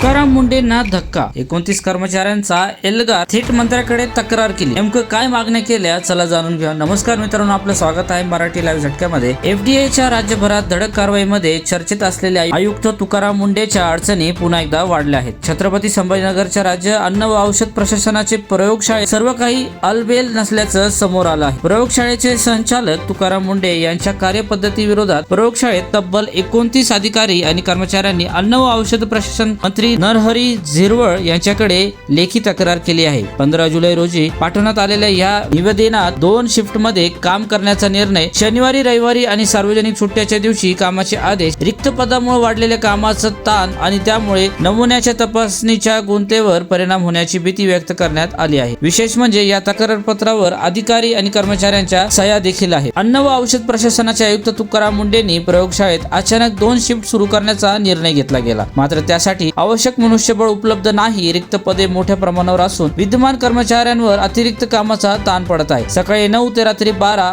तुकाराम मुंडेंना धक्का, 29 कर्मचाऱ्यांचा एल्गार, थेट मंत्र्याकडे तक्रार केली. नेमकं काय मागण्या केल्या, चला जाणून घेऊया. नमस्कार मित्रांनो, आपलं स्वागत आहे मराठी लाईव्ह झटक्यामध्ये. एफडीएच्या राज्यभरात धडक कारवाईमध्ये चर्चेत असलेले आयुक्त तुकाराम मुंडेच्या अडचणी पुन्हा एकदा वाढल्या आहेत. छत्रपती संभाजीनगरच्या राज्य अन्न व औषध प्रशासनाचे प्रयोगशाळेत सर्व काही अलबेल नसल्याचं समोर आलं आहे. प्रयोगशाळेचे संचालक तुकाराम मुंडे यांच्या कार्यपद्धती विरोधात प्रयोगशाळेत तब्बल 29 अधिकारी आणि कर्मचाऱ्यांनी अन्न व औषध प्रशासन मंत्री नरहरी झिरवळ यांच्याकडे लेखी तक्रार केली आहे. 15 जुलै रोजी पाठवण्यात आलेल्या या निवेदनात 2 शिफ्टमध्ये काम करण्याचा निर्णय, शनिवारी, रविवारी आणि सार्वजनिक सुट्ट्याच्या दिवशी कामाचे आदेश, रिक्त पदामुळे वाढलेल्या कामाचा ताण आणि त्यामुळे नमुन्याच्या तपासणीच्या गुणवत्तेवर परिणाम होण्याची भीती व्यक्त करण्यात आली आहे. विशेष म्हणजे या तक्रारपत्रावर अधिकारी आणि कर्मचाऱ्यांच्या सह्या देखील आहेत. अन्न व औषध प्रशासनाचे आयुक्त तुकाराम मुंडेंनी प्रयोगशाळेत अचानक 2 शिफ्ट सुरू करण्याचा निर्णय घेतला गेला. मात्र त्यासाठी आवश्यक मनुष्यबळ उपलब्ध नाही. रिक्त पदे मोठ्या प्रमाणावर असून विद्यमान कर्मचाऱ्यांवर अतिरिक्त कामाचा ताण पडत आहे. सकाळी 9 ते रात्री 12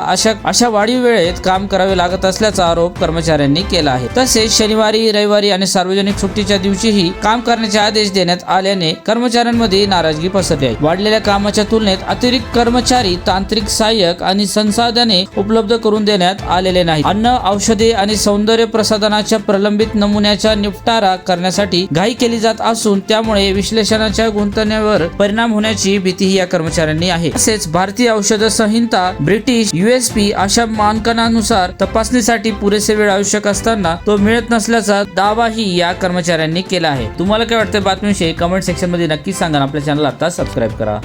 अशा वाढीव वेळेत काम करावे लागत असल्याचा आरोप कर्मचाऱ्यांनी केला आहे. तसेच शनिवारी, रविवारी आणि सार्वजनिक सुट्टीच्या दिवशीही काम करण्याचे आदेश देण्यात आल्याने कर्मचाऱ्यांमध्ये नाराजगी पसरली आहे. वाढलेल्या कामाच्या तुलनेत अतिरिक्त कर्मचारी, तांत्रिक सहाय्यक आणि संसाधने उपलब्ध करून देण्यात आलेले नाही. अन्न, औषधे आणि सौंदर्य प्रसाधनाच्या प्रलंबित नमुन्याचा निपटारा करण्यासाठी घाई केली जात असून त्यामुळे विश्लेषणाच्या गुणवत्तेवर परिणाम होण्याची भीतीही या कर्मचाऱ्यांनी आहे. तसेच भारतीय औषध संहिता, ब्रिटिश, USP अशा मानकांनुसार तपासणीसाठी पुरेसे वेळ आवश्यक असताना तो मिळत नसल्याचा दावाही या कर्मचाऱ्यांनी केला आहे. तुम्हाला काय वाटतं बातमीविषयी कमेंट सेक्शन मध्ये नक्की सांगा. आपल्या चॅनलला आता सबस्क्राईब करा.